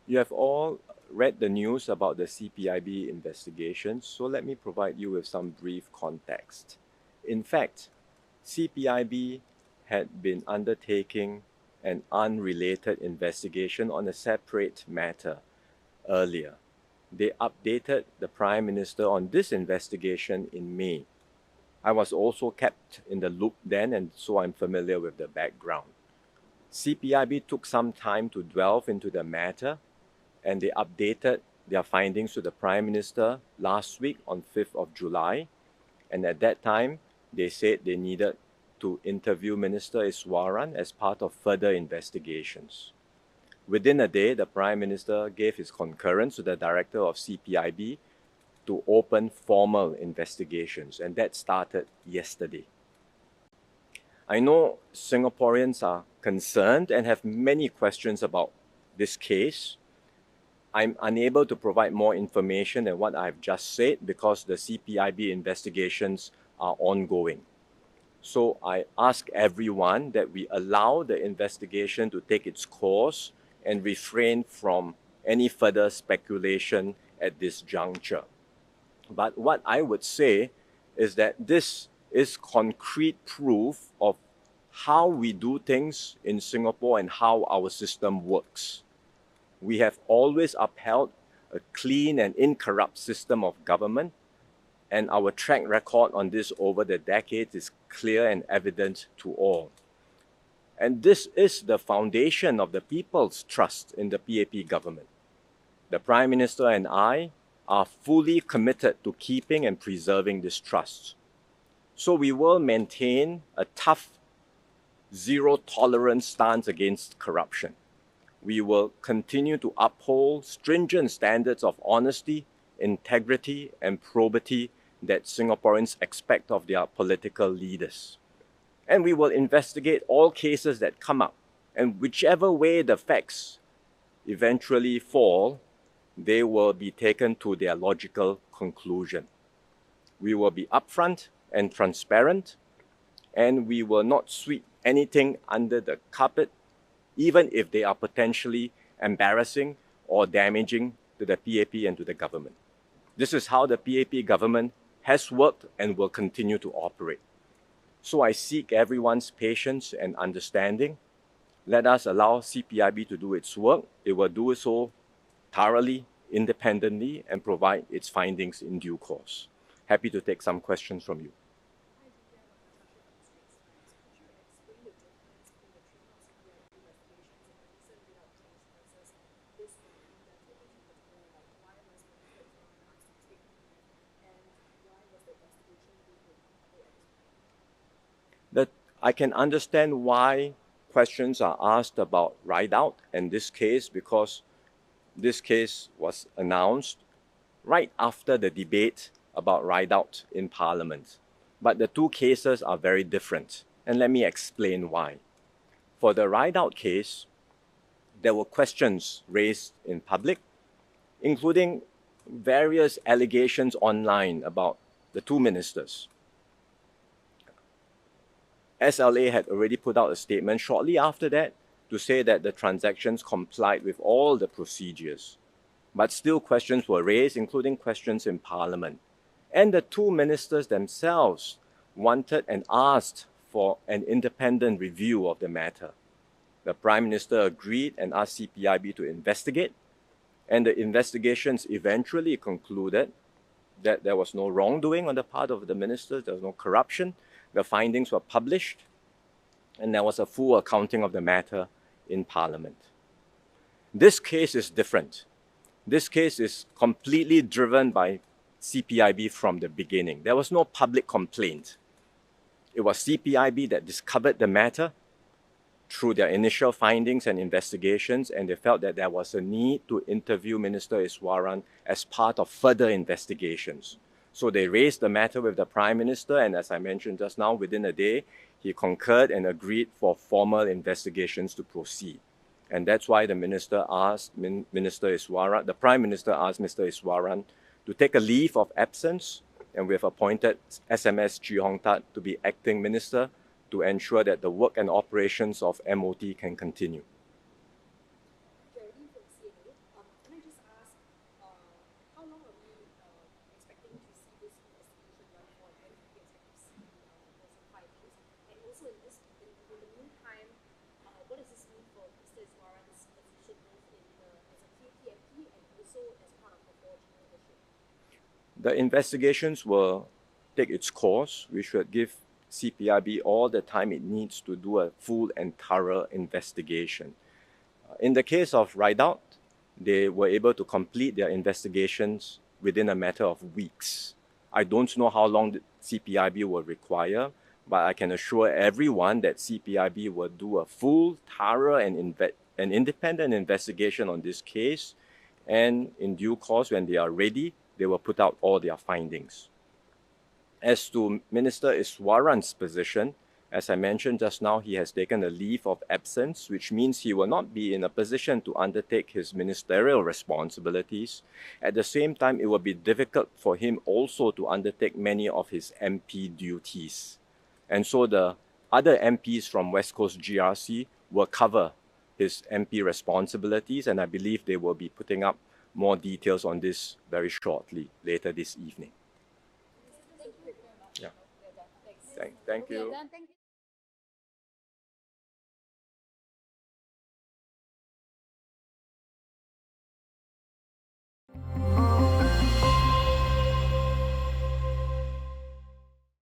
You have all read the news about the CPIB investigations, so let me provide you with some brief context. In fact, CPIB had been undertaking an unrelated investigation on a separate matter earlier. They updated the Prime Minister on this investigation in May. I was also kept in the loop then, and so I'm familiar with the background. CPIB took some time to delve into the matter, and they updated their findings to the Prime Minister last week on 5th of July. And at that time, they said they needed to interview Minister Iswaran as part of further investigations. Within a day, the Prime Minister gave his concurrence to the Director of CPIB to open formal investigations, and that started yesterday. I know Singaporeans are concerned and have many questions about this case. I'm unable to provide more information than what I've just said because the CPIB investigations are ongoing. So I ask everyone that we allow the investigation to take its course and refrain from any further speculation at this juncture. But what I would say is that this is concrete proof of how we do things in Singapore and how our system works. We have always upheld a clean and incorrupt system of government, and our track record on this over the decades is clear and evident to all. And this is the foundation of the people's trust in the PAP government. The Prime Minister and I are fully committed to keeping and preserving this trust. So we will maintain a tough, zero-tolerance stance against corruption. We will continue to uphold stringent standards of honesty, integrity, and probity that Singaporeans expect of their political leaders. And we will investigate all cases that come up, and whichever way the facts eventually fall, they will be taken to their logical conclusion. We will be upfront and transparent, and we will not sweep anything under the carpet, even if they are potentially embarrassing or damaging to the PAP and to the government. This is how the PAP government has worked and will continue to operate. So I seek everyone's patience and understanding. Let us allow CPIB to do its work. It will do so thoroughly, independently, and provide its findings in due course. Happy to take some questions from you. That I can understand why questions are asked about ride-out in this case, because this case was announced right after the debate about ride-out in Parliament. But the two cases are very different, and let me explain why. For the ride-out case, there were questions raised in public, including various allegations online about the two ministers. SLA had already put out a statement shortly after that to say that the transactions complied with all the procedures. But still questions were raised, including questions in Parliament. And the two ministers themselves wanted and asked for an independent review of the matter. The Prime Minister agreed and asked CPIB to investigate, and the investigations eventually concluded that there was no wrongdoing on the part of the ministers, there was no corruption. The findings were published, and there was a full accounting of the matter in Parliament. This case is different. This case is completely driven by CPIB from the beginning. There was no public complaint. It was CPIB that discovered the matter through their initial findings and investigations, and they felt that there was a need to interview Minister Iswaran as part of further investigations. So they raised the matter with the Prime Minister, and as I mentioned just now, within a day, he concurred and agreed for formal investigations to proceed. And that's why the Minister asked Minister Iswaran, the Prime Minister asked Mr. Iswaran to take a leave of absence, and we have appointed SMS Chee Hong Tat to be acting minister to ensure that the work and operations of MOT can continue. Geraldine from CNA, The investigations will take its course. We should give CPIB all the time it needs to do a full and thorough investigation. In the case of Rideout, they were able to complete their investigations within a matter of weeks. I don't know how long the CPIB will require, but I can assure everyone that CPIB will do a full, thorough, and independent investigation on this case, and in due course, when they are ready, they will put out all their findings. As to Minister Iswaran's position, as I mentioned just now, he has taken a leave of absence, which means he will not be in a position to undertake his ministerial responsibilities. At the same time, it will be difficult for him also to undertake many of his MP duties. And so the other MPs from West Coast GRC will cover his MP responsibilities, and I believe they will be putting up more details on this very shortly, later this evening. Thank you very much. Yeah. We're done. Thanks. Thank you. We are done. Thank you.